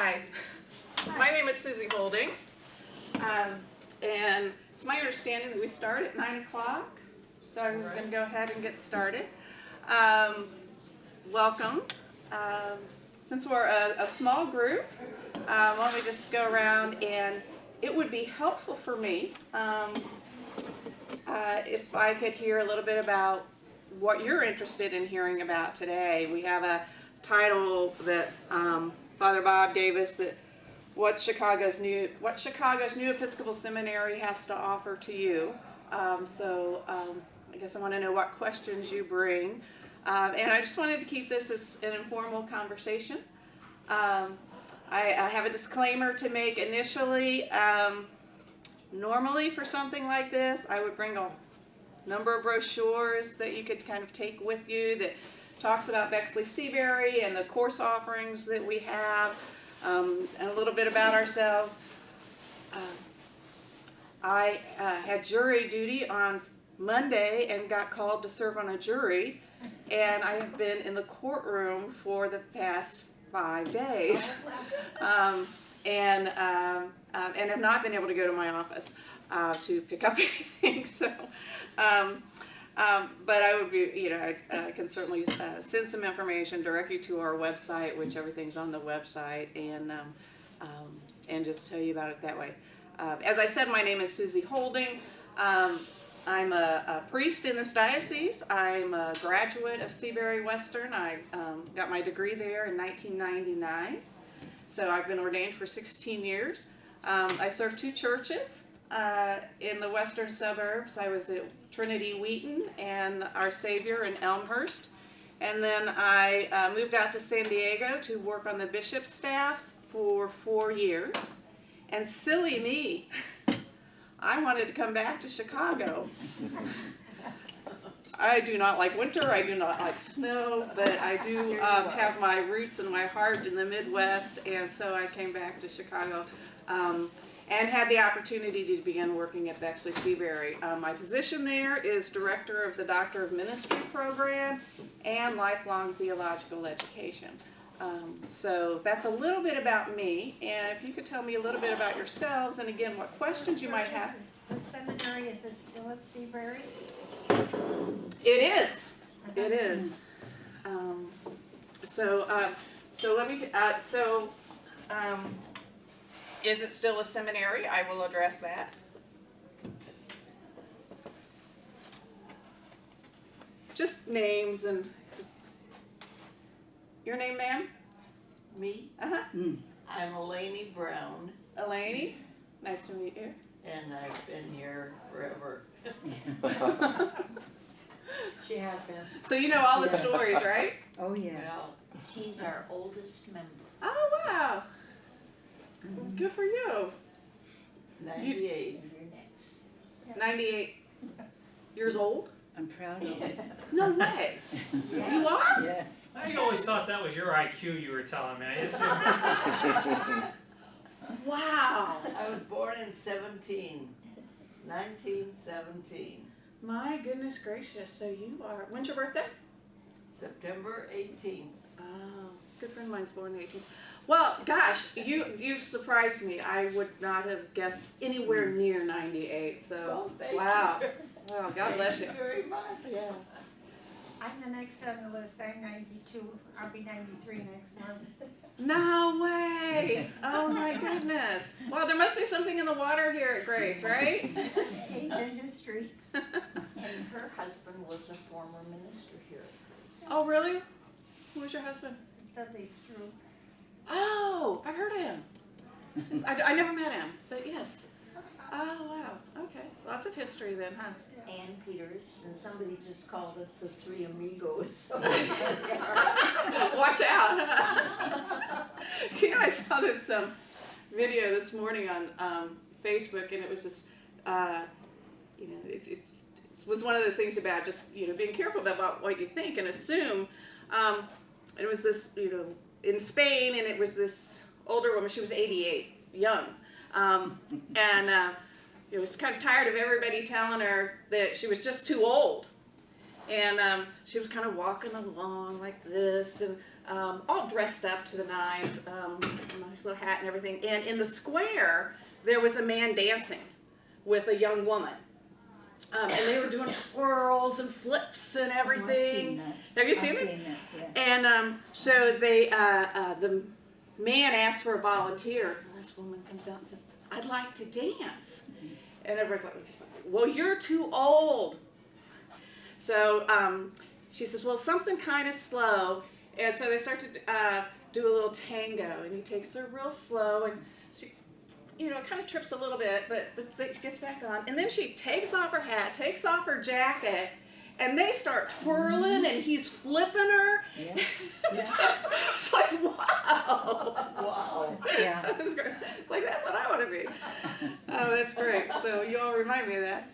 Hi, my name is Suzann Holding, and it's my understanding that we start at 9 o'clock, so I'm just going to go ahead and get started. Welcome. Since we're a small group, why don't we just go around, and it would be helpful for me if I could hear a little bit about what you're interested in hearing about today. We have a title that Father Bob gave us, that what Chicago's new Episcopal Seminary has to offer to you. So I guess I want to know what questions you bring, and I just wanted to keep this as an informal conversation. I have a disclaimer to make initially. Normally for something like this, I would bring a number of brochures that you could kind of take with you that talks about Bexley Seabury and the course offerings that we have, and a little bit about ourselves. I had jury duty on Monday and got called to serve on a jury, and I have been in the courtroom for the past 5 days, and have not been able to go to my office to pick up anything. So, but I would be, I can certainly send some information, direct you to our website, which everything's on the website, and just tell you about it that way. As I said, my name is Suzann Holding. I'm a priest in this diocese. I'm a graduate of Seabury Western. I got my degree there in 1999. So I've been ordained for 16 years. I serve 2 churches in the western suburbs. I was at Trinity Wheaton and Our Savior in Elmhurst. And then I moved out to San Diego to work on the bishop's staff for 4 years. And silly me, I wanted to come back to Chicago. I do not like winter, I do not like snow, but I do have my roots and my heart in the Midwest, and so I came back to Chicago and had the opportunity to begin working at Bexley Seabury. My position there is Director of the Doctor of Ministry program and Lifelong Theological Education. So that's a little bit about me, and if you could tell me a little bit about yourselves, and again, what questions you might have. The seminary, is it still at Seabury? It is. It is. So let me. Is it still a seminary? I will address that. Just names and just. Your name, ma'am? Me? Uh-huh. I'm Elaine Brown. Elaine, nice to meet you. And I've been here forever. She has been. So you know all the stories, right? Oh, yes. Well, She's our oldest member. Oh, wow. Good for you. 98. And you're next. 98 years old? I'm proud of it. No way. You are? Yes. I always thought that was your IQ you were telling me. Wow. I was born in 1917. My goodness gracious. So you are, when's your birthday? September 18th. Oh, good friend of mine's born in 18. Well, gosh, you've surprised me. I would not have guessed anywhere near 98. So, Well, thank wow. you. Well, God bless you. Thank you very much. Yeah. I'm the next on the list. I'm 92. I'll be 93 next month. No way. Oh my goodness. Well, there must be something in the water here at Grace, right? Age and history. And her husband was a former minister here. Oh, really? Who was your husband? Dudley Strew. Oh, I've heard of him. I never met him, but yes. Oh, wow. Okay. Lots of history then, huh? Ann Peters, and somebody just called us the Three Amigos. So Watch out. I saw this video this morning on Facebook, and it was just, it was one of those things about just, being careful about what you think and assume. It was this, in Spain, and it was this older woman. She was 88, young. Was kind of tired of everybody telling her that she was just too old. And she was kind of walking along like this, and all dressed up to the nines, nice little hat and everything. And in the square, there was a man dancing with a young woman. And they were doing twirls and flips and everything. Have you seen this? Yeah. And so they, the man asked for a volunteer. And this woman comes out and says, "I'd like to dance." And everybody's like, "Well, you're too old." So she says, "Well, something kind of slow." And so they start to do a little tango, and he takes her real slow, and she, kind of trips a little bit, but she gets back on. And then she takes off her hat, takes off her jacket, and they start twirling, and he's flipping her. Yeah. It's like, wow. Wow. Yeah. That was great. Like, that's what I want to be. Oh, that's great. So you all remind me of that.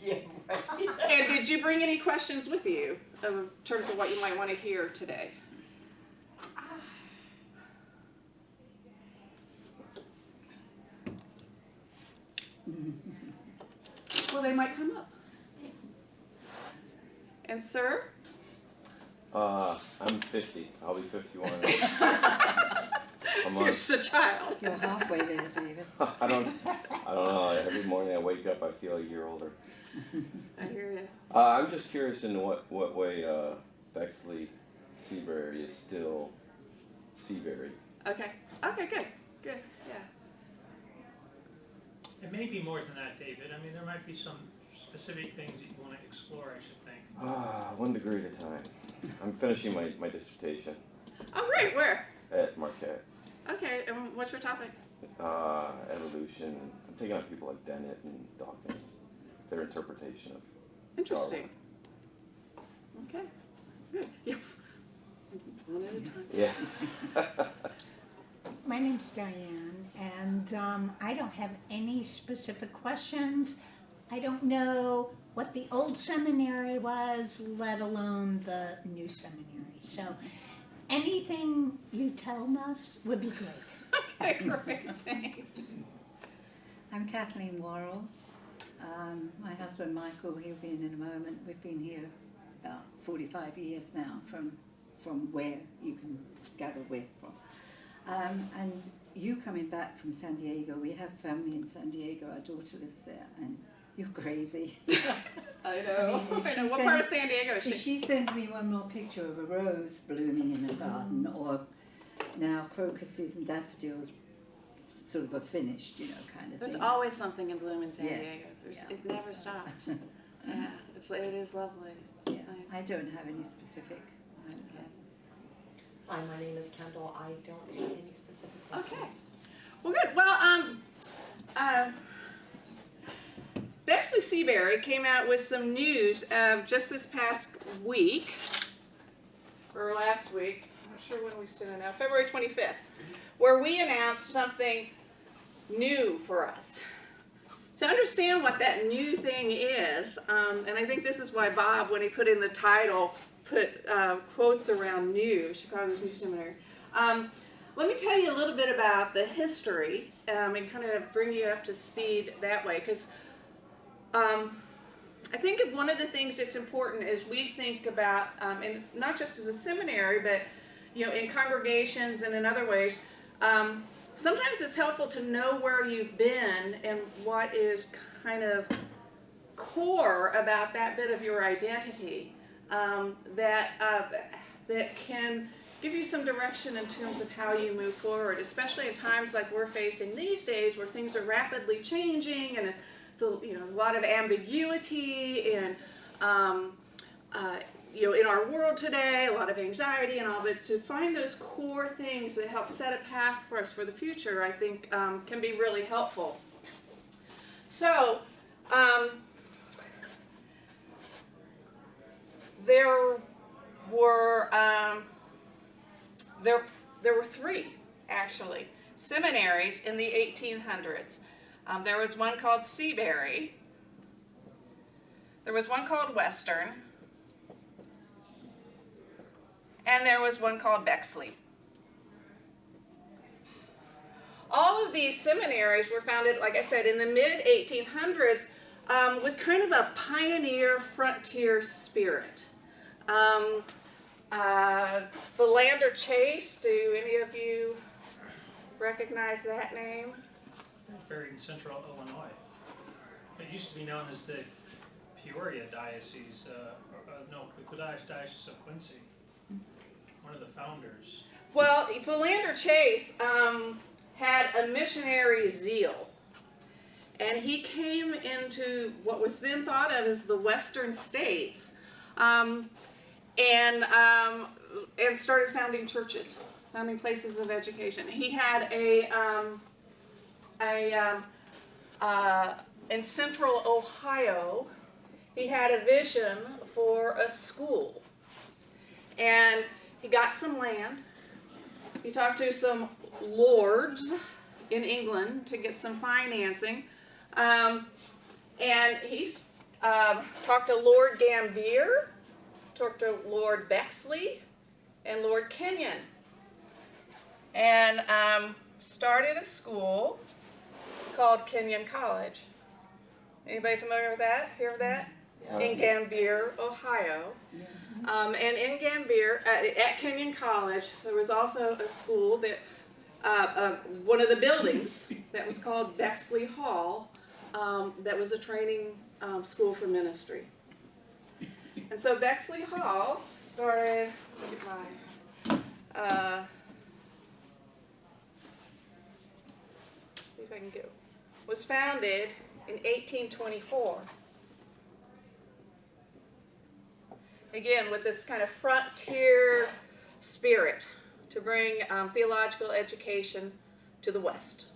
Yeah, right. And did you bring any questions with you in terms of what you might want to hear today? Well, they might come up. And sir? I'm 50. I'll be 51. You're just a child. You're halfway there, David. I don't know. Every morning I wake up, I feel a year older. I hear you. I'm just curious in what way Bexley Seabury is still Seabury. Okay. Okay, good. Good. Yeah. It may be more than that, David. I mean, there might be some specific things that you want to explore, I should think. 1 degree at a time. I'm finishing my dissertation Oh, great. Where? at Marquette. Okay. And what's your topic? Evolution. I'm taking on people like Dennett and Dawkins, their interpretation of Interesting. Okay. Good. Yeah. One at a time. Yeah. My name's Diane, and I don't have any specific questions. I don't know what the old seminary was, let alone the new seminary. So anything you tell us would be great. Okay, great. Thanks. I'm Kathleen Worrell. My husband Michael, he'll be in a moment. We've been here about 45 years now from where you can gather where from. And you coming back from San Diego, we have family in San Diego, our daughter lives there, and you're crazy. I know. I mean, I she know. What sent- part of San Diego is If she? she sends me one more picture of a rose blooming in a garden, or now crocuses and daffodils sort of are finished, kind of There's thing. always something in bloom in San Yes, Diego. yeah. It never stops. Yeah, it is lovely. It's Yeah, nice. I don't have any specific. Hi, my name is Kendall. I don't have any specific questions. Okay. Well, good. Well, Bexley Seabury came out with some news just this past week, or last week. I'm not sure when we stood it now. February 25th, where we announced something new for us. To understand what that new thing is, and I think this is why Bob, when he put in the title, put quotes around new, Chicago's New Seminary. Let me tell you a little bit about the history and kind of bring you up to speed that way, because I think one of the things that's important is we think about, and not just as a seminary, but in congregations and in other ways, sometimes it's helpful to know where you've been and what is kind of core about that bit of your identity that can give you some direction in terms of how you move forward, especially at times like we're facing these days where things are rapidly changing and there's a lot of ambiguity and in our world today, a lot of anxiety and all, but to find those core things that help set a path for us for the future, I think can be really helpful. So, there were three, actually, seminaries in the 1800s. There was one called Seabury, there was one called Western, and there was one called Bexley. All of these seminaries were founded, like I said, in the mid-1800s with kind of a pioneer frontier spirit. Philander Chase, do any of you recognize that name? Buried in central Illinois. It used to be known as the Peoria Diocese, no, the Diocese of Quincy. One of the founders. Well, Philander Chase had a missionary zeal, and he came into what was then thought of as the Western states, and started founding churches, founding places of education. He had in central Ohio, he had a vision for a school, and he got some land. He talked to some lords in England to get some financing, and he talked to Lord Gambier, talked to Lord Bexley, and Lord Kenyon, and started a school called Kenyon College. Anybody familiar with that? Hear of that? In Gambier, Ohio. And in Gambier, at Kenyon College, there was also a school that, one of the buildings that was called Bexley Hall, that was a training school for ministry. And so Bexley Hall started, see if I can go, was founded in 1824. Again, with this kind of frontier spirit to bring theological education to the West.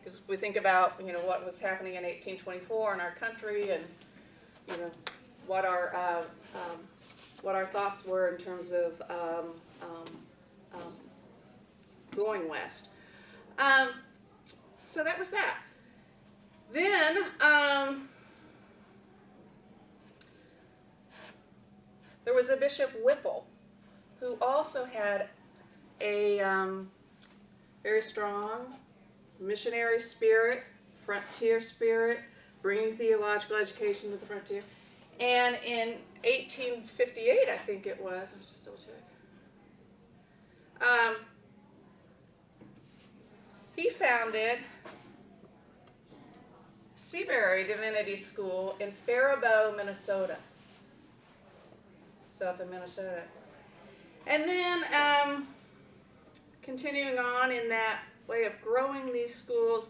Because if we think about, what was happening in 1824 in our country, and what our thoughts were in terms of going west. So that was that. Then there was a Bishop Whipple, who also had a very strong missionary spirit, frontier spirit, bringing theological education to the frontier. And in 1858, I think it was, let's just double check, he founded Seabury Divinity School in Faribault, Minnesota. So up in Minnesota. And then continuing on in that way of growing these schools,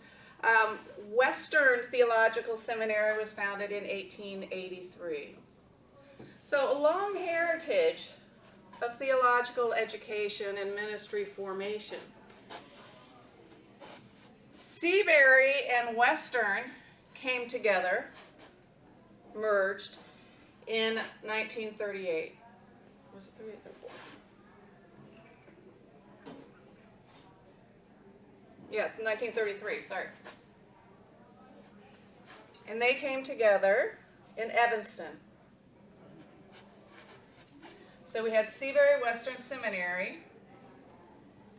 Western Theological Seminary was founded in 1883. So a long heritage of theological education and ministry formation. Seabury and Western came together, merged, in 1938. Was it 38 or 34? Yeah, 1933, sorry. And they came together in Evanston. So we had Seabury Western Seminary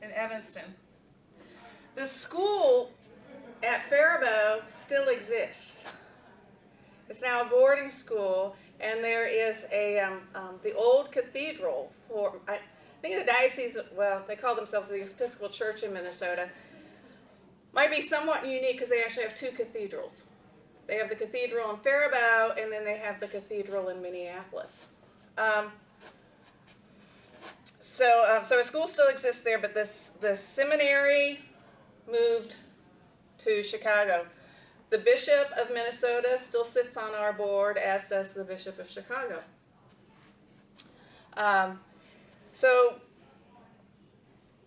in Evanston. The school at Faribault still exists. It's now a boarding school, and there is a the old cathedral for, I think the diocese, well, they call themselves the Episcopal Church in Minnesota, might be somewhat unique because they actually have two cathedrals. They have the cathedral in Faribault, and then they have the cathedral in Minneapolis. So a school still exists there, but the seminary moved to Chicago. The Bishop of Minnesota still sits on our board, as does the Bishop of Chicago. So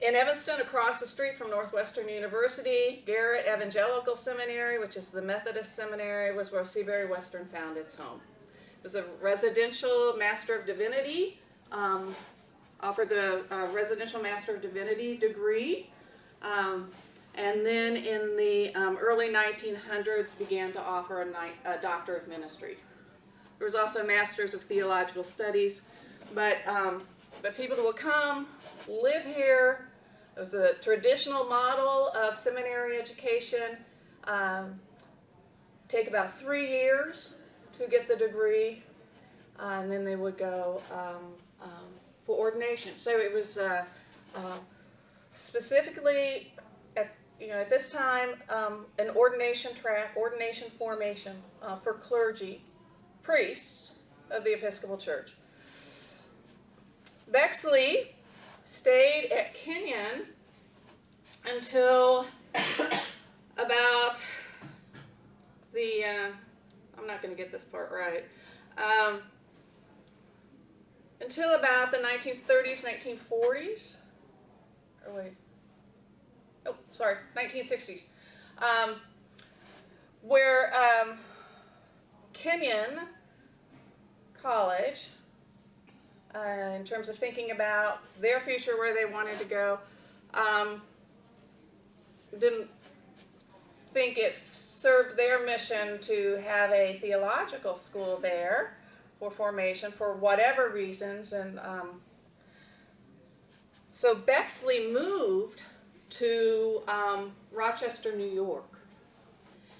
in Evanston, across the street from Northwestern University, Garrett Evangelical Seminary, which is the Methodist seminary, was where Seabury Western found its home. It was a residential Master of Divinity, offered the residential Master of Divinity degree, and then in the early 1900s began to offer a Doctor of Ministry. There was also Masters of Theological Studies, but people would come, live here. It was a traditional model of seminary education. Take about 3 years to get the degree, and then they would go ordination. So it was specifically at this time an ordination track, ordination formation for clergy, priests of the Episcopal Church. Bexley stayed at Kenyon until about the, I'm not going to get this part right, until about the 1930s, 1940s, or wait, oh, sorry, 1960s, where Kenyon College, in terms of thinking about their future, where they wanted to go, didn't think it served their mission to have a theological school there for formation for whatever reasons, and so Bexley moved to Rochester, New York.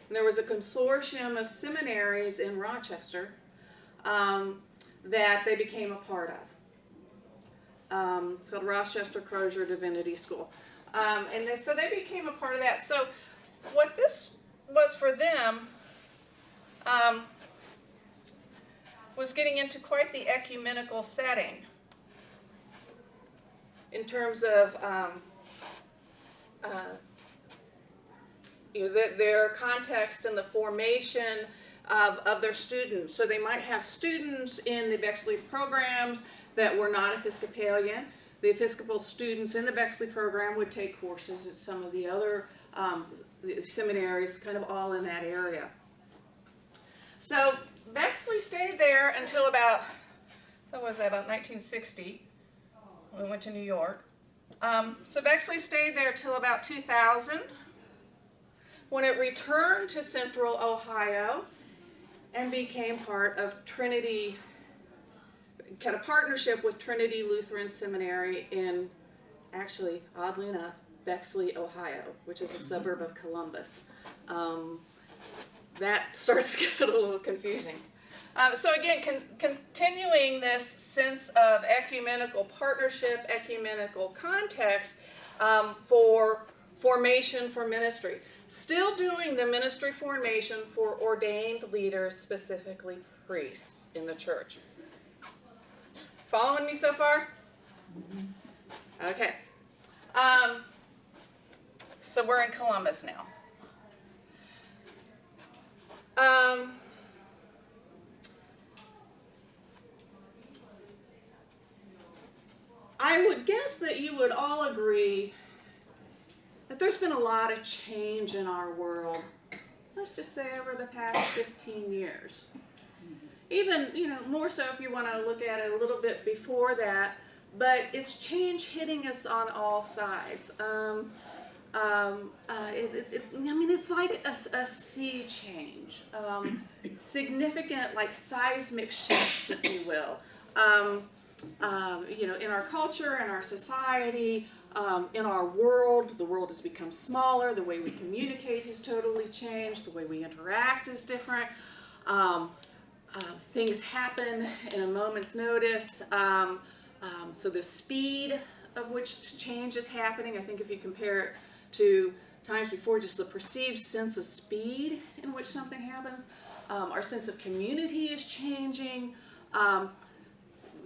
And there was a consortium of seminaries in Rochester that they became a part of. It's called Rochester Crozier Divinity School. So they became a part of that. So what this was for them was getting into quite the ecumenical setting in terms of their context and the formation of their students. So they might have students in the Bexley programs that were not Episcopalian. The Episcopal students in the Bexley program would take courses at some of the other seminaries, kind of all in that area. So Bexley stayed there until about, so what was that, about 1960. We went to New York. So Bexley stayed there till about 2000, when it returned to Central Ohio and became part of Trinity, kind of partnership with Trinity Lutheran Seminary in, actually, oddly enough, Bexley, Ohio, which is a suburb of Columbus. That starts to get a little confusing. So again, continuing this sense of ecumenical partnership, ecumenical context for formation for ministry. Still doing the ministry formation for ordained leaders, specifically priests in the church. Following me so far? Okay. So we're in Columbus now. I would guess that you would all agree that there's been a lot of change in our world, let's just say over the past 15 years. Even, more so if you want to look at it a little bit before that, but it's change hitting us on all sides. It's like a sea change, significant, like seismic shifts, if you will. In our culture, in our society, in our world, the world has become smaller, the way we communicate has totally changed, the way we interact is different. Things happen in a moment's notice, so the speed of which change is happening, I think if you compare it to times before, just the perceived sense of speed in which something happens, our sense of community is changing.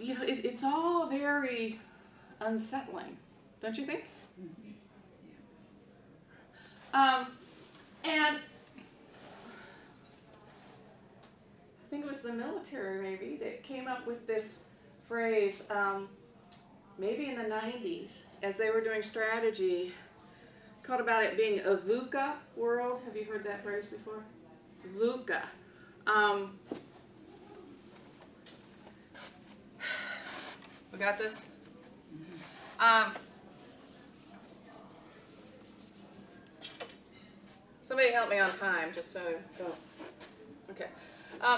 It's all very unsettling, don't you think? And I think it was the military maybe that came up with this phrase, maybe in the 90s, as they were doing strategy, called about it being a VUCA world. Have you heard that phrase before? VUCA. We got this? Somebody help me on time, just so I don't. Okay.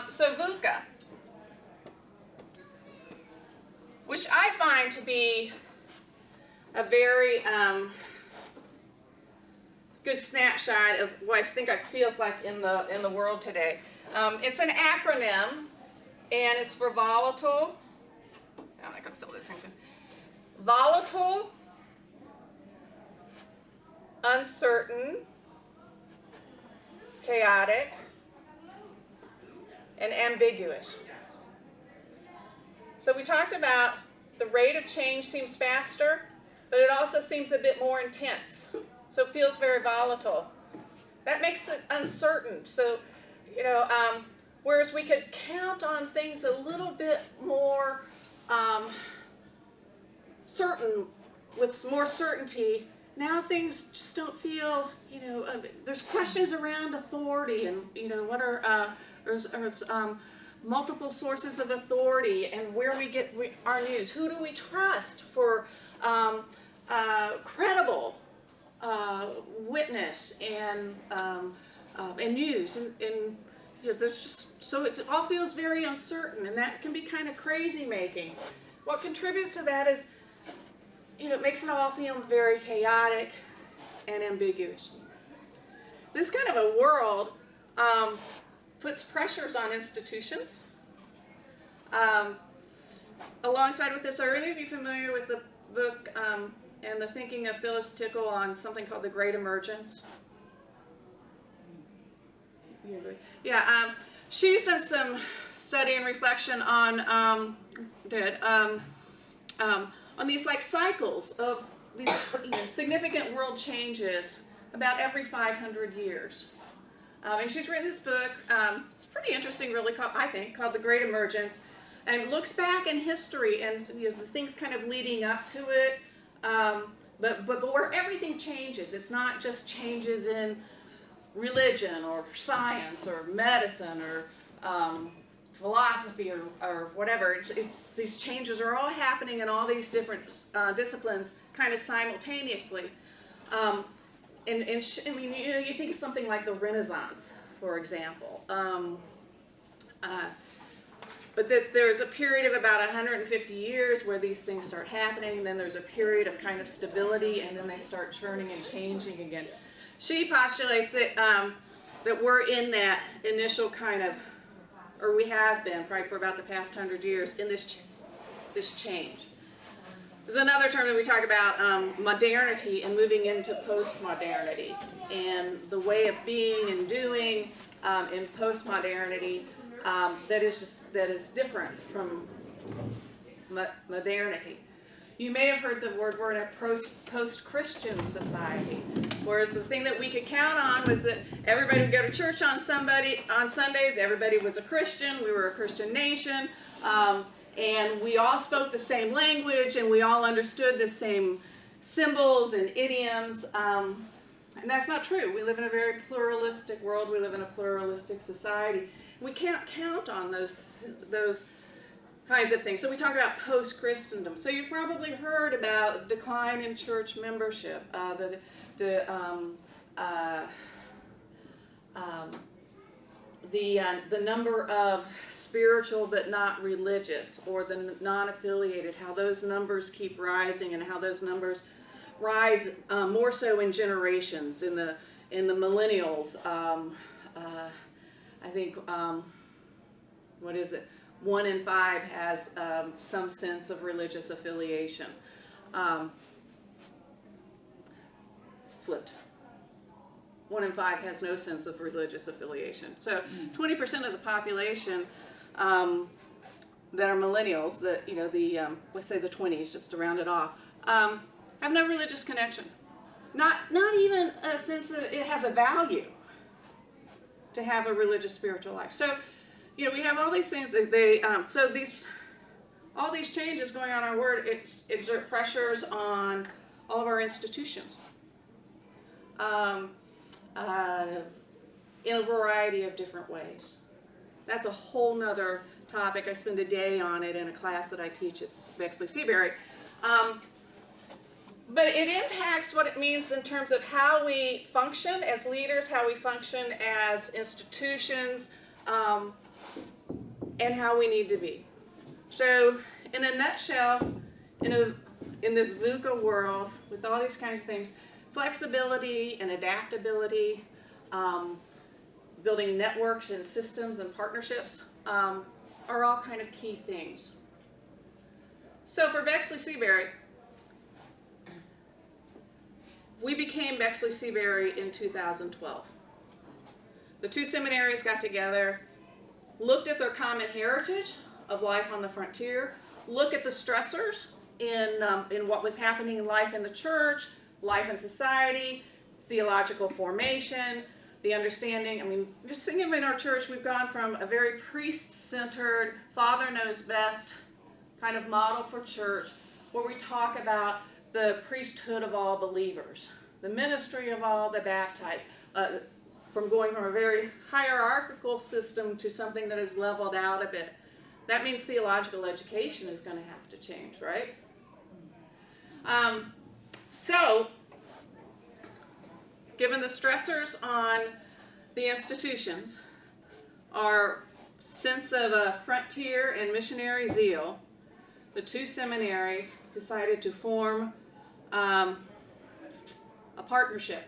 So VUCA, which I find to be a very good snapshot of what I think it feels like in the world today. It's an acronym, and it's for volatile. I'm not going to fill this in. volatile, uncertain, chaotic, and ambiguous. So we talked about the rate of change seems faster, but it also seems a bit more intense. So it feels very volatile. That makes it uncertain. So, whereas we could count on things a little bit more certain, with more certainty, now things just don't feel, there's questions around authority and, what are, there's multiple sources of authority and where we get our news. Who do we trust for credible witness and news? And there's just, so it all feels very uncertain, and that can be kind of crazy making. What contributes to that is, it makes it all feel very chaotic and ambiguous. This kind of a world puts pressures on institutions. Alongside with this, are any of you familiar with the book and the thinking of Phyllis Tickle on something called the Great Emergence? Yeah, she's done some study and reflection on these like cycles of these significant world changes about every 500 years. And she's written this book, it's pretty interesting really, I think, called The Great Emergence, and looks back in history and the things kind of leading up to it, but where everything changes. It's not just changes in religion or science or medicine or philosophy or whatever. It's these changes are all happening in all these different disciplines kind of simultaneously. You think of something like the Renaissance, for example. But there's a period of about 150 years where these things start happening, then there's a period of kind of stability, and then they start turning and changing again. She postulates that, that we're in that initial kind of, or we have been probably for about the past 100 years, in this change. There's another term that we talk about, modernity, and moving into post-modernity, and the way of being and doing in post-modernity that is different from modernity. You may have heard the word, we're in a post-Christian society, whereas the thing that we could count on was that everybody would go to church on Sundays, everybody was a Christian, we were a Christian nation, and we all spoke the same language, and we all understood the same symbols and idioms, and that's not true. We live in a very pluralistic world, we live in a pluralistic society. We can't count on those kinds of things. So we talk about post-Christendom. So you've probably heard about decline in church membership, the number of spiritual but not religious, or the non-affiliated, how those numbers keep rising, and how those numbers rise more so in generations. In the millennials, I think, 1 in 5 has some sense of religious affiliation. Flipped. 1 in 5 has no sense of religious affiliation. So 20% of the population that are millennials, let's say the 20s, just to round it off, have no religious connection. Not even a sense that it has a value to have a religious spiritual life. So, we have all these things that all these changes going on in our world exert pressures on all of our institutions in a variety of different ways. That's a whole nother topic. I spend a day on it in a class that I teach at Bexley Seabury. But it impacts what it means in terms of how we function as leaders, how we function as institutions, and how we need to be. So, in a nutshell, in this VUCA world, with all these kinds of things, flexibility and adaptability, building networks and systems and partnerships are all kind of key things. So for Bexley Seabury, we became Bexley Seabury in 2012. The two seminaries got together, looked at their common heritage of life on the frontier, looked at the stressors in what was happening in life in the church, life in society, theological formation, the understanding. I mean, just thinking of in our church, we've gone from a very priest-centered, Father knows best kind of model for church, where we talk about the priesthood of all believers, the ministry of all the baptized, from going from a very hierarchical system to something that is leveled out a bit. That means theological education is going to have to change, right? So, given the stressors on the institutions, our sense of a frontier and missionary zeal, the two seminaries decided to form a partnership.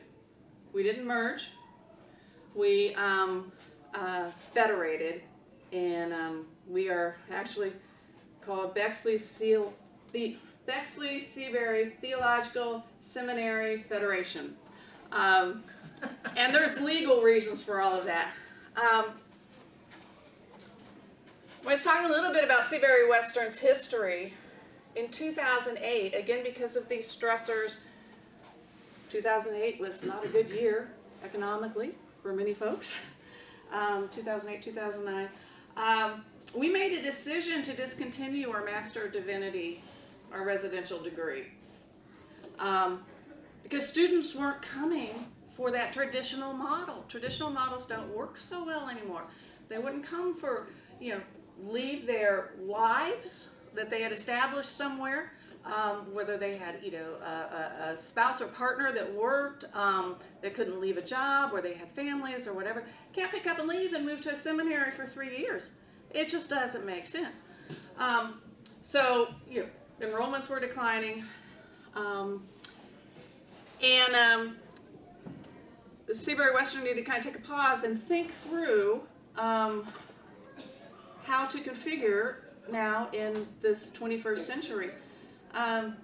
We didn't merge. We federated, and we are actually called Bexley Seabury Theological Seminary Federation. And there's legal reasons for all of that. I was talking a little bit about Seabury Western's history. In 2008, again because of these stressors, 2008 was not a good year economically for many folks. 2008, 2009. We made a decision to discontinue our Master of Divinity, our residential degree, because students weren't coming for that traditional model. Traditional models don't work so well anymore. They wouldn't come for, leave their lives that they had established somewhere, whether they had, a spouse or partner that worked, that couldn't leave a job, or they had families or whatever. Can't pick up and leave and move to a seminary for 3 years. It just doesn't make sense. So, enrollments were declining, Seabury Western needed to kind of take a pause and think through how to configure now in this 21st century. And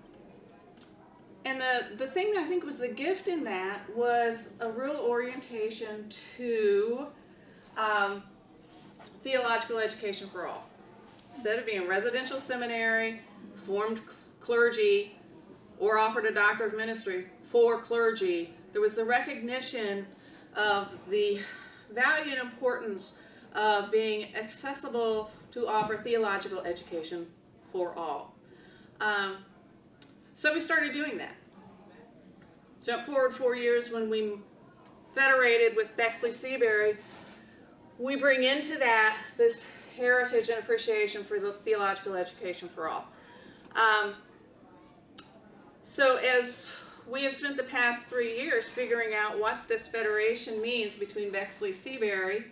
the thing that I think was the gift in that was a real orientation to theological education for all. Instead of being residential seminary, formed clergy, or offered a doctorate of ministry for clergy, there was the recognition of the value and importance of being accessible to offer theological education for all. So we started doing that. Jump forward 4 years when we federated with Bexley Seabury, we bring into that this heritage and appreciation for the theological education for all. So as we have spent the past 3 years figuring out what this federation means between Bexley and Seabury,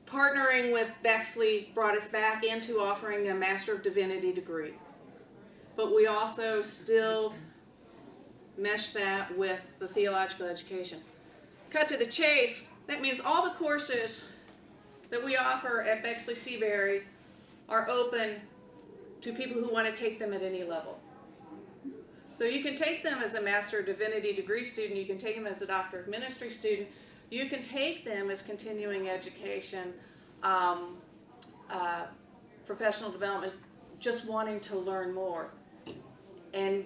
partnering with Bexley brought us back into offering a Master of Divinity degree. But we also still mesh that with the theological education. Cut to the chase, that means all the courses that we offer at Bexley Seabury are open to people who want to take them at any level. So you can take them as a Master of Divinity degree student, you can take them as a Doctor of Ministry student, you can take them as continuing education, professional development, just wanting to learn more. And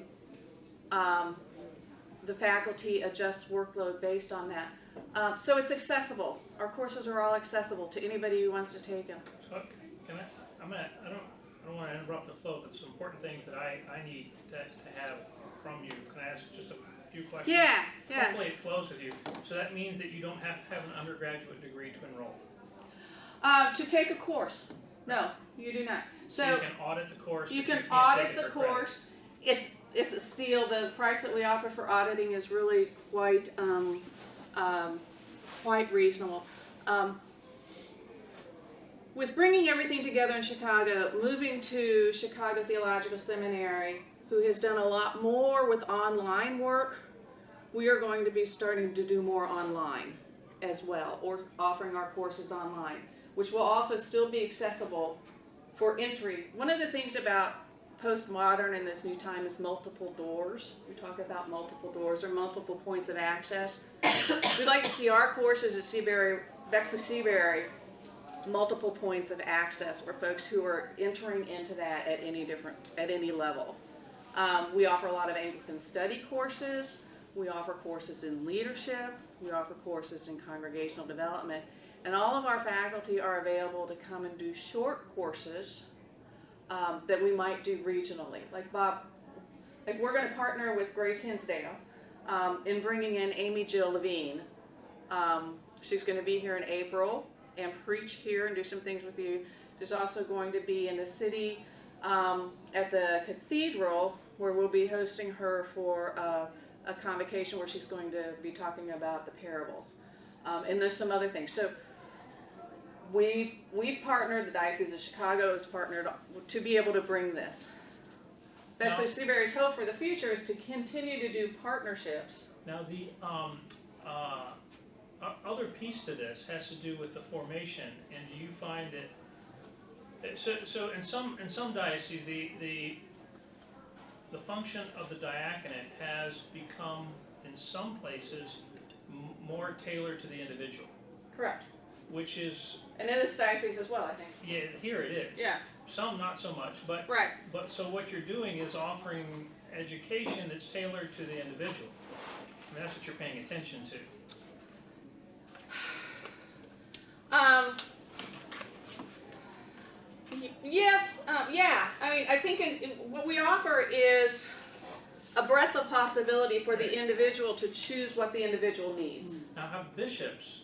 the faculty adjusts workload based on that. So it's accessible. Our courses are all accessible to anybody who wants to take them. So can I don't want to interrupt the flow, but some important things that I need to have from you. Can I ask just a few questions? Yeah. Hopefully it flows with you. So that means that you don't have to have an undergraduate degree to enroll. To take a course. No, you do not. So you can audit the course. You but can can't audit take it the for credit. course. It's a steal. The price that we offer for auditing is really quite reasonable. With bringing everything together in Chicago, moving to Chicago Theological Seminary, who has done a lot more with online work, we are going to be starting to do more online as well, or offering our courses online, which will also still be accessible for entry. One of the things about postmodern in this new time is multiple doors. We talk about multiple doors or multiple points of access. We'd like to see our courses at Bexley Seabury, multiple points of access for folks who are entering into that at any level. We offer a lot of Anglican study courses. We offer courses in leadership. We offer courses in congregational development. And all of our faculty are available to come and do short courses that we might do regionally. Like Bob, like we're going to partner with Grace Hinsdale in bringing in Amy Jill Levine. She's going to be here in April and preach here and do some things with you. She's also going to be in the city at the cathedral, where we'll be hosting her for a convocation where she's going to be talking about the parables. And there's some other things. So we've partnered, the Diocese of Chicago has partnered to be able to bring this. Bexley Seabury's hope for the future is to continue to do partnerships. Now the other piece to this has to do with the formation, and do you find that so in some dioceses the function of the diaconate has become in some places more tailored to the individual. Correct. Which is, and in this diocese as well, I think. yeah, here it is. Yeah. Some not so much, but right. But so what you're doing is offering education that's tailored to the individual. I mean, that's what you're paying attention to. Yes, yeah. I mean, I think what we offer is a breadth of possibility for the individual to choose what the individual needs. Now, have bishops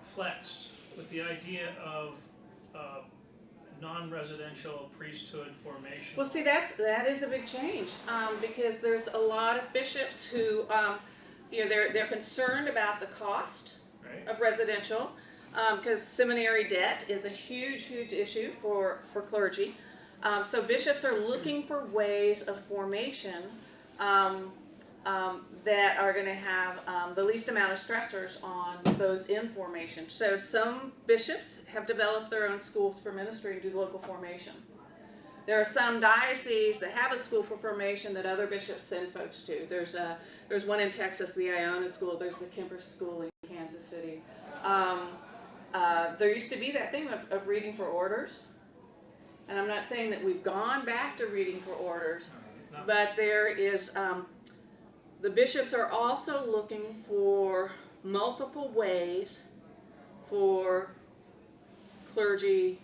flexed with the idea of non-residential priesthood formation? Well, see, that is a big change because there's a lot of bishops who, they're concerned about the cost of residential because seminary debt is a huge, huge issue for clergy. So bishops are looking for ways of formation that are going to have the least amount of stressors on those in formation. So some bishops have developed their own schools for ministry and do local formation. There are some dioceses that have a school for formation that other bishops send folks to. There's one in Texas, the Iona School. There's the Kemper School in Kansas City. There used to be that thing of reading for orders. And I'm not saying that we've gone back to reading for orders, but there is, the bishops are also looking for multiple ways for clergy,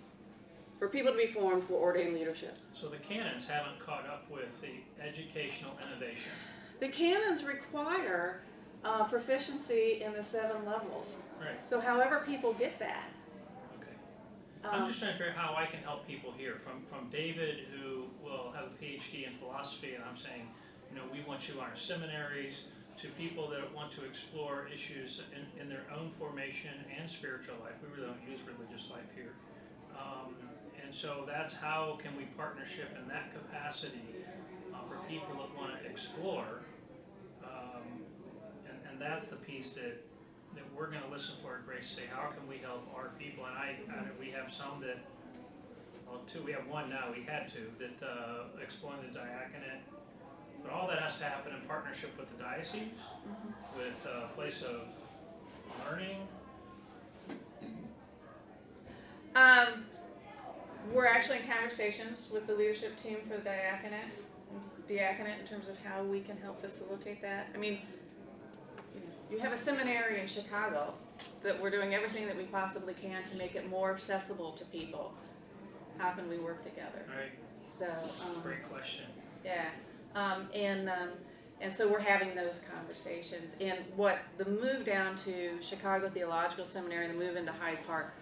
for people to be formed for ordained leadership. So the canons haven't caught up with the educational innovation. The canons require proficiency in the 7 levels. Right. So however people get that. I'm just trying to figure out how I can help people here. From David, who will have a PhD in philosophy, and I'm saying, we want you in our seminaries, to people that want to explore issues in their own formation and spiritual life. We really don't use religious life here. And so that's how can we partnership in that capacity for people that want to explore. And that's the piece that we're going to listen for at Grace, say, how can we help our people? And we have some that, well, we have one now, we had two, that exploring the diaconate. But all that has to happen in partnership with the diocese, with a place of learning. We're actually in conversations with the leadership team for the diaconate in terms of how we can help facilitate that. I mean, you have a seminary in Chicago that we're doing everything that we possibly can to make it more accessible to people. How can we work together? Right. So Great question. Yeah, and so we're having those conversations. And what the move down to Chicago Theological Seminary, the move into Hyde Park,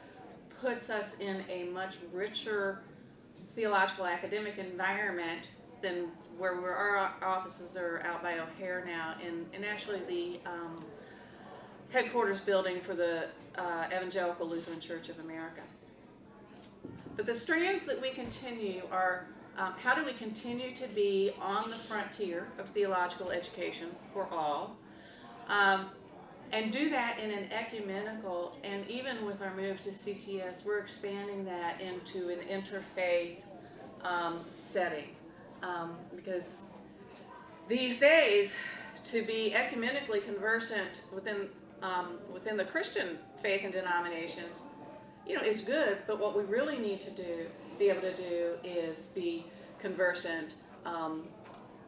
puts us in a much richer theological academic environment than where our offices are out by O'Hare now, and actually the headquarters building for the Evangelical Lutheran Church of America. But the strands that we continue are how do we continue to be on the frontier of theological education for all, and do that in an ecumenical, and even with our move to CTS, we're expanding that into an interfaith setting, because these days, to be ecumenically conversant within the Christian faith and denominations, is good. But what we really need to be able to do, is be conversant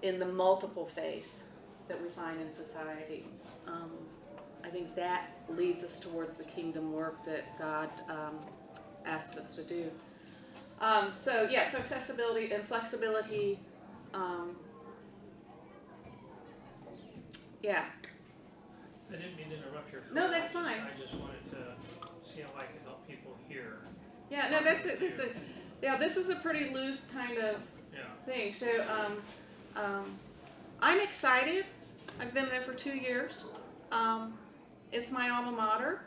in the multiple faiths that we find in society. I think that leads us towards the kingdom work that God asked us to do. So accessibility and flexibility. I didn't mean to interrupt your. No, that's fine. I just wanted to see how I could help people hear. Yeah, no, that's it. This was a pretty loose kind of thing. So I'm excited. I've been there for 2 years. It's my alma mater,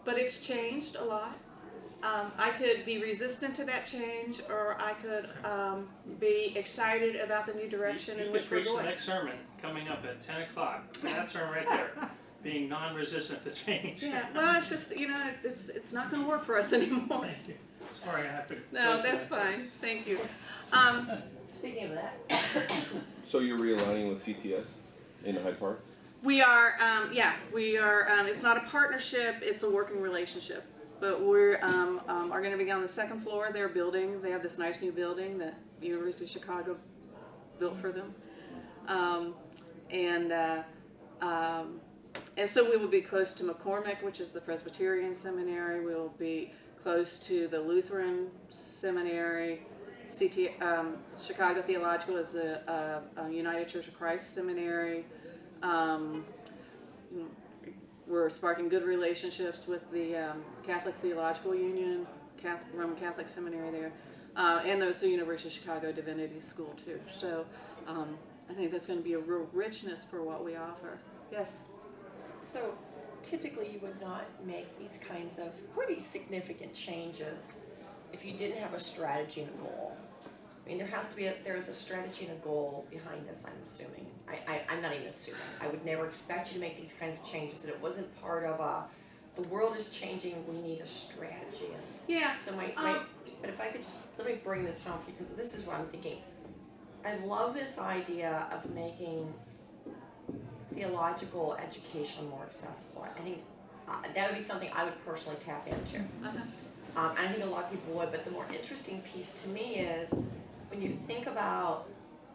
but it's changed a lot. I could be resistant to that change, or I could be excited about the new direction in which we're preach going. the next sermon coming up at 10 o'clock. That sermon right there, being non-resistant to change. Yeah, well, it's just, it's not going to work for us anymore. Thank you. Sorry, I have to. No, that's fine. Thank you. Speaking of that, So you're realigning with CTS in Hyde Park? We are, we are, it's not a partnership, it's a working relationship. But we're are going to be on the second floor of their building. They have this nice new building that the University of Chicago built for them. And so we will be close to McCormick, which is the Presbyterian Seminary. We will be close to the Lutheran Seminary. Chicago Theological is a United Church of Christ seminary. We're sparking good relationships with the Catholic Theological Union, Roman Catholic Seminary there, and there's the University of Chicago Divinity School too. So I think that's going to be a real richness for what we offer. Yes? so typically you would not make these kinds of pretty significant changes if you didn't have a strategy and a goal. I mean, there's a strategy and a goal behind this, I'm assuming. I'm not even assuming. I would never expect you to make these kinds of changes, that it wasn't part of the world is changing, we need a strategy. Yeah. So but if I could just, let me bring this home, because this is what I'm thinking. I love this idea of making theological education more accessible. I think that would be something I would personally tap into. I think a lot of people would, but the more interesting piece to me is when you think about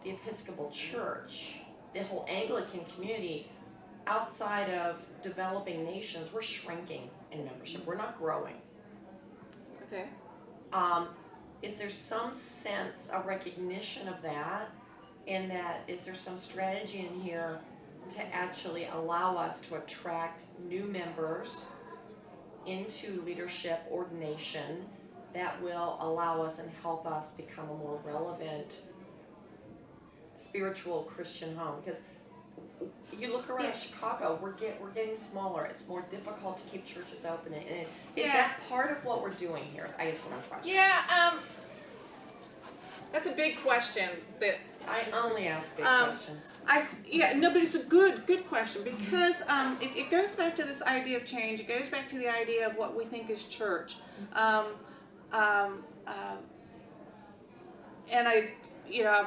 the Episcopal Church, the whole Anglican community, outside of developing nations, we're shrinking in membership. We're not growing. Okay. Is there some sense, a recognition of that, and that is there some strategy in here to actually allow us to attract new members into leadership ordination that will allow us and help us become a more relevant spiritual Christian home? Because you look around Chicago, we're getting smaller. It's more difficult to keep churches open. And is that part of what we're doing here? I guess what I'm questioning. Yeah, that's a big question that I only ask big questions. but it's a good question, because it goes back to this idea of change. It goes back to the idea of what we think is church. And I'll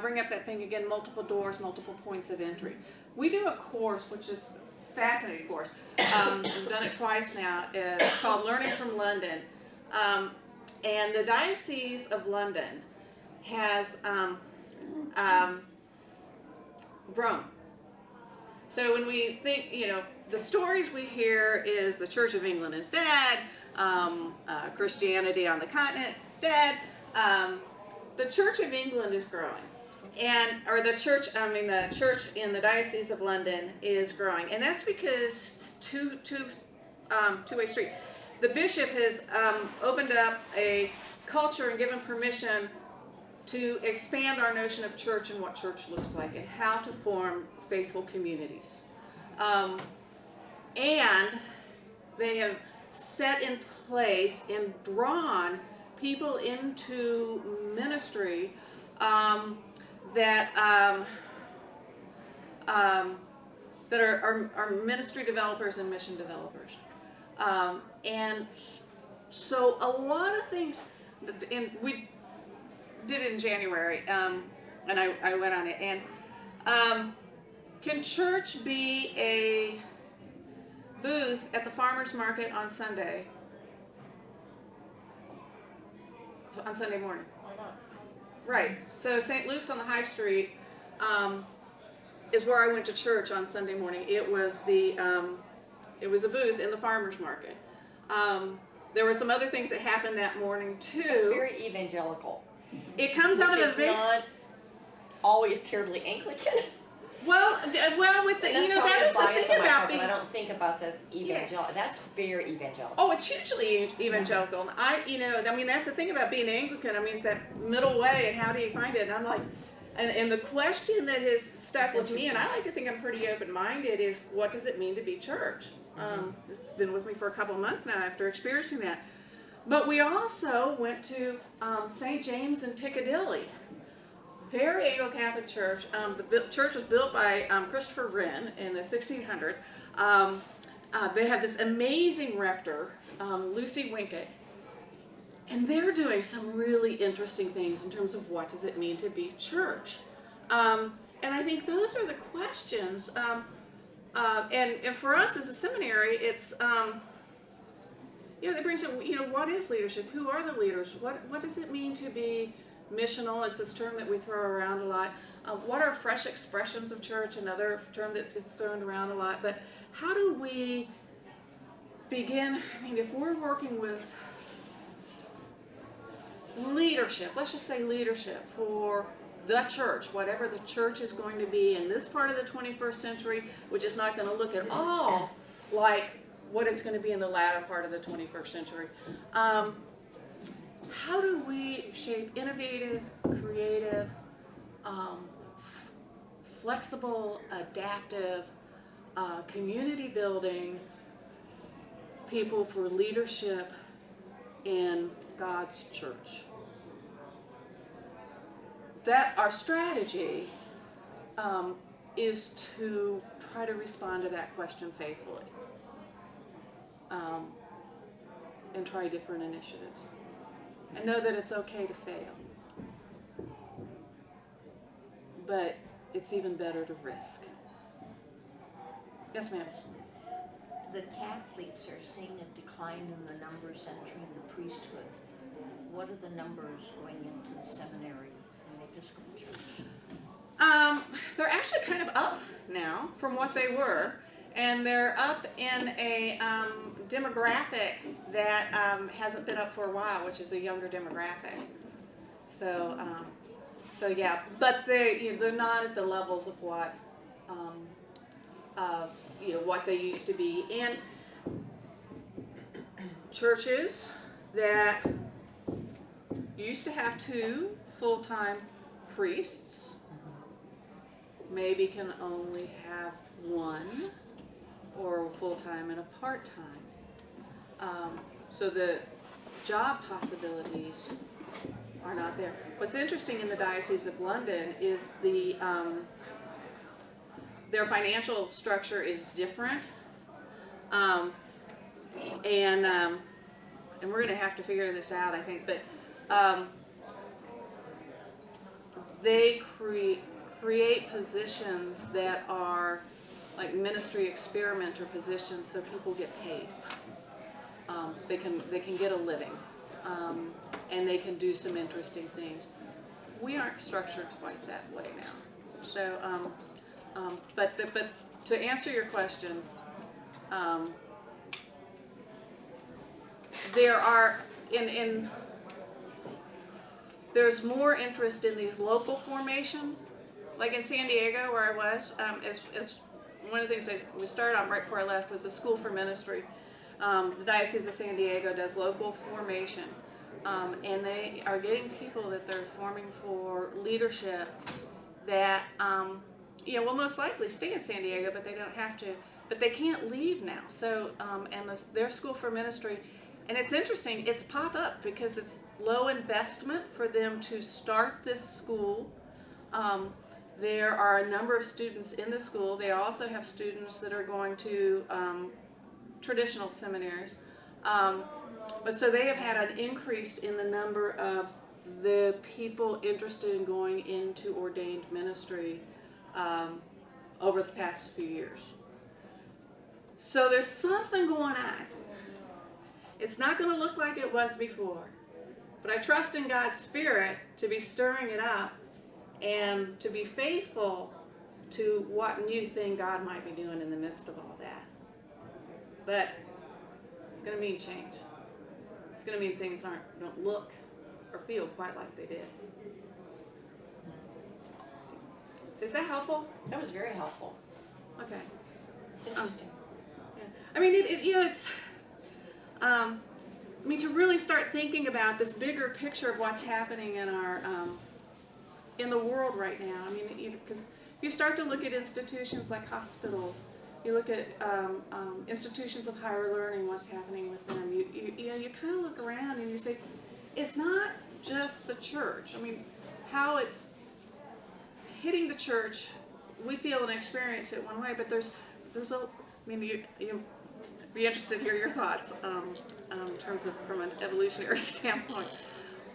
bring up that thing again, multiple doors, multiple points of entry. We do a course, which is a fascinating course. We've done it twice now. It's called Learning from London. And the Diocese of London has grown. So when we think, the stories we hear is the Church of England is dead, Christianity on the continent, dead. The Church of England is growing. The church in the Diocese of London is growing. And that's because it's two-way street. The bishop has opened up a culture and given permission to expand our notion of church and what church looks like and how to form faithful communities. And they have set in place and drawn people into ministry that are ministry developers and mission developers. And so a lot of things, and did it in January, and I went on it. And can church be a booth at the farmer's market on Sunday? On Sunday morning. Why not? Right. So St. Luke's on the High Street is where I went to church on Sunday morning. It was it was a booth in the farmer's market. There were some other things that happened that morning too. It's very evangelical. It comes out Which of is a not always terribly Anglican. well, with the And that's that is the probably a bias thing on my about part, being. but I don't think of us as evangelical. That's very evangelical. Oh, it's hugely evangelical. That's the thing about being Anglican. I mean, it's that middle way, and how do you find it? And I'm like, and the question that has stuck That's with me, and I like to think I'm pretty open-minded, is what does it mean to be church? It's been with me for a couple months now after experiencing that. But we also went to St. James in Piccadilly. Very Anglo-Catholic church. The church was built by Christopher Wren in the 1600s. They have this amazing rector, Lucy Winkett, and they're doing some really interesting things in terms of what does it mean to be church. And I think those are the questions. And for us as a seminary, it's that brings up, what is leadership? Who are the leaders? What does it mean to be missional? It's this term that we throw around a lot. What are fresh expressions of church? Another term that gets thrown around a lot. But how do we begin? I mean, if we're working with leadership, let's just say leadership for the church, whatever the church is going to be in this part of the 21st century, which is not going to look at all like what it's going to be in the latter part of the 21st century. How do we shape innovative, creative, flexible, adaptive, community building people for leadership in God's church? That our strategy is to try to respond to that question faithfully, and try different initiatives. And know that it's okay to fail. But it's even better to risk. Yes, ma'am. The Catholics are seeing a decline in the numbers entering the priesthood. What are the numbers going into the seminary and the Episcopal Church? They're actually kind of up now from what they were. And they're up in a demographic that hasn't been up for a while, which is a younger demographic. So yeah, but they're not at the levels of what what they used to be. And churches that used to have 2 full-time priests maybe can only have 1. Or full-time and a part-time. So the job possibilities are not there. What's interesting in the Diocese of London is their financial structure is different. And we're going to have to figure this out, I think, but they create positions that are like ministry experimenter positions, so people get paid. They can get a living, and they can do some interesting things. We aren't structured quite that way now. So, but to answer your question, there are there's more interest in these local formation, like in San Diego where I was. As one of the things we started on right before I left was a school for ministry. The Diocese of San Diego does local formation, and they are getting people that they're forming for leadership that will most likely stay in San Diego, but they don't have to. But they can't leave now. So their school for ministry, and it's interesting. It's pop up because it's low investment for them to start this school. There are a number of students in the school. They also have students that are going to traditional seminaries. But so they have had an increase in the number of the people interested in going into ordained ministry over the past few years. So there's something going on. It's not going to look like it was before, but I trust in God's Spirit to be stirring it up and to be faithful to what new thing God might be doing in the midst of all that. But it's going to mean change. It's going to mean things don't look or feel quite like they did. Is that helpful? That was very helpful. Okay. It's interesting. Yeah. I mean, it's. I mean, to really start thinking about this bigger picture of what's happening in our in the world right now. I mean, because if you start to look at institutions like hospitals, you look at institutions of higher learning, what's happening with them. You kind of look around and you say, it's not just the church. I mean, how it's hitting the church, we feel and experience it one way, but there's a. I mean, you be interested to hear your thoughts in terms of from an evolutionary standpoint.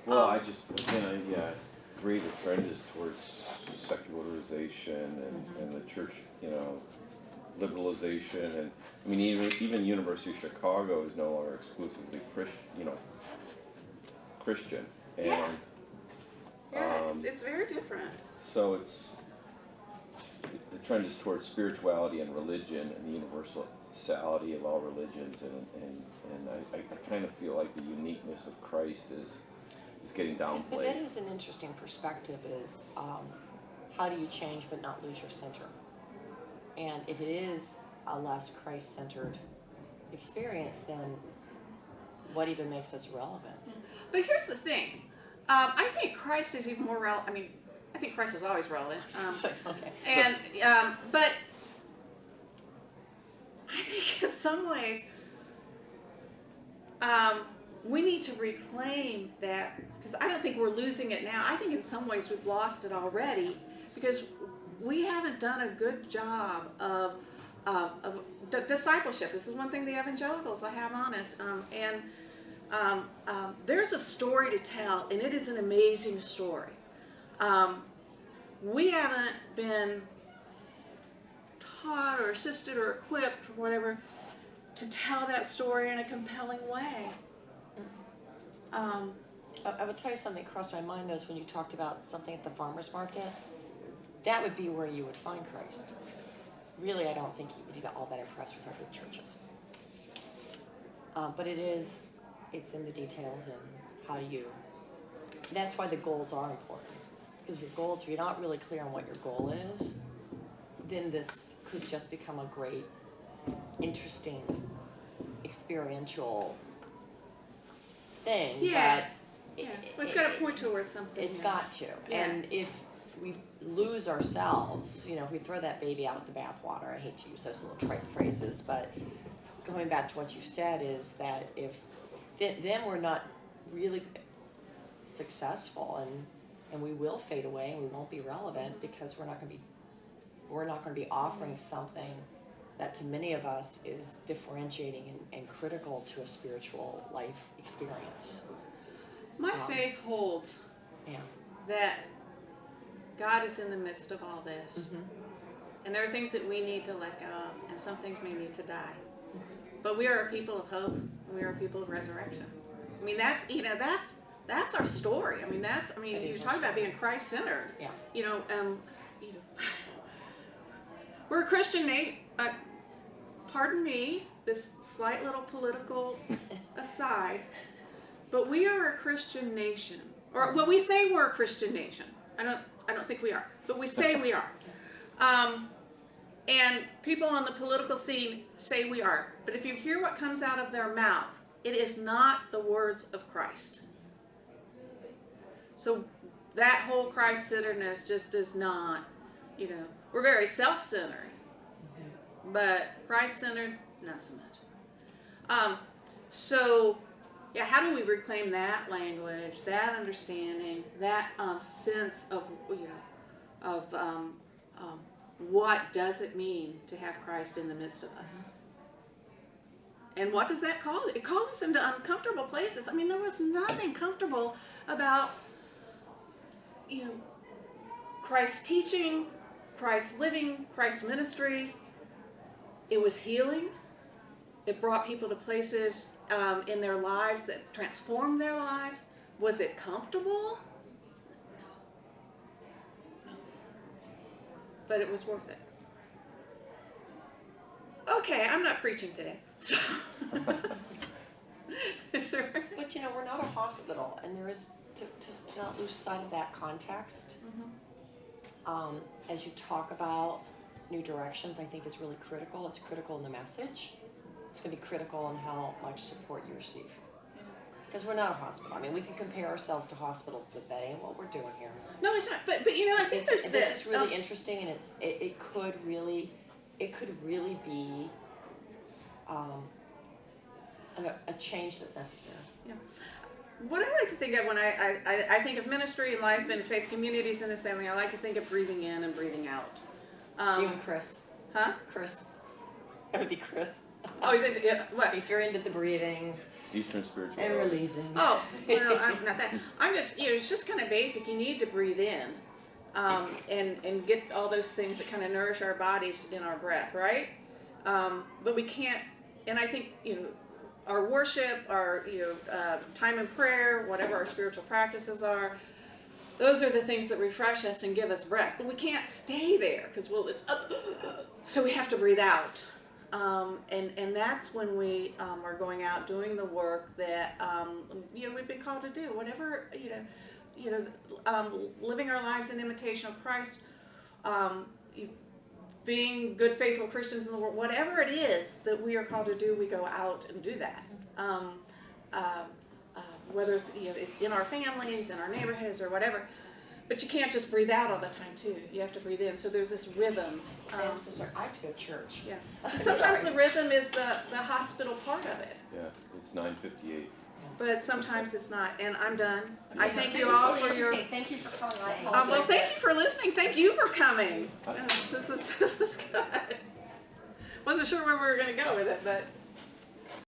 Well, I just, I agree the trend is towards secularization and the church, liberalization, and I mean even University of Chicago is no longer exclusively Christian, and Yeah, it's very different. so the trend is towards spirituality and religion and the universality of all religions, and I kind of feel like the uniqueness of Christ is getting But that downplayed. is an interesting perspective, is how do you change but not lose your center? And if it is a less Christ-centered experience, then what even makes us relevant? But here's the thing. I think Christ is even more relevant. I mean, I think Christ is always relevant. Okay. And but I think in some ways we need to reclaim that, because I don't think we're losing it now. I think in some ways we've lost it already because we haven't done a good job of discipleship. This is one thing the evangelicals I have on us, there's a story to tell, and it is an amazing story. We haven't been taught or assisted or equipped or whatever to tell that story in a compelling way. I would tell you something that crossed my mind, though, is when you talked about something at the farmer's market. That would be where you would find Christ. Really, I don't think he would be all that impressed with our big churches. But it's in the details, and how do you, that's why the goals are important. Because your goals, if you're not really clear on what your goal is, then this could just become a great, interesting, experiential thing. Yeah. But Yeah. Well, it's got to point towards something. it's got to. Yeah. And if we lose ourselves, if we throw that baby out with the bathwater, I hate to use those little trite phrases, but going back to what you said is that then we're not really successful, and we will fade away, and we won't be relevant because we're not going to be offering something that to many of us is differentiating and critical to a spiritual life experience. My faith holds Yeah. that God is in the midst of all this. Mm-hmm. And there are things that we need to let go of, and some things may need to die. But we are a people of hope, and we are a people of resurrection. I mean, that's our story. I mean, That you is talk our about story. being Christ-centered. Yeah. We're a Christian nation. Pardon me, this slight little political aside, but we are a Christian nation. Or, well, we say we're a Christian nation. I don't think we are, but we say we are. And people on the political scene say we are. But if you hear what comes out of their mouth, it is not the words of Christ. So that whole Christ-centeredness just does not, we're very self-centered. But Christ-centered, not so much. How do we reclaim that language, that understanding, that sense of, what does it mean to have Christ in the midst of us? And what does that call it? It calls us into uncomfortable places. I mean, there was nothing comfortable about you know, Christ's teaching, Christ's living, Christ's ministry. It was healing. It brought people to places in their lives that transformed their lives. Was it comfortable? No. But it was worth it. Okay, I'm not preaching today. So. But you know, we're not a hospital, and there is, to not lose sight of that context. As you talk about new directions, I think is really critical. It's critical in the message. It's going to be critical in how much support you receive. Because we're not a hospital. I mean, we can compare ourselves to hospitals, but that ain't what we're doing here. No, it's not. But you know, I think there's this is really interesting, and it could really be a change that's necessary. Yeah. What I like to think of when I think of ministry and life and faith communities and this and that, I like to think of breathing in and breathing out. You and Chris. Huh? Chris. That would be Chris. Oh, he's into what? He's very into the breathing Eastern and spirituality. releasing. Oh, well, I'm not that. I'm just, you know, it's just kind of basic. You need to breathe in, and get all those things that kind of nourish our bodies in our breath, right? But we can't. And I think, you know, our worship, our time in prayer, whatever our spiritual practices are, those are the things that refresh us and give us breath. But we can't stay there because so we have to breathe out. And that's when we are going out doing the work that we've been called to do. Whatever living our lives in imitation of Christ, being good, faithful Christians in the world. Whatever it is that we are called to do, we go out and do that. Whether it's it's in our families, in our neighborhoods, or whatever. But you can't just breathe out all the time too. You have to breathe in. So there's this rhythm. I'm so sorry. I have to go to church. Yeah. Sometimes the rhythm is the hospital part of it. Yeah, it's 9:58. But sometimes it's not. And I'm done. I thank That you was all really for your. interesting. Thank you for coming. I Well, apologize thank you for listening. Thank you for coming. This is good. Wasn't sure where we were going to go with it, but.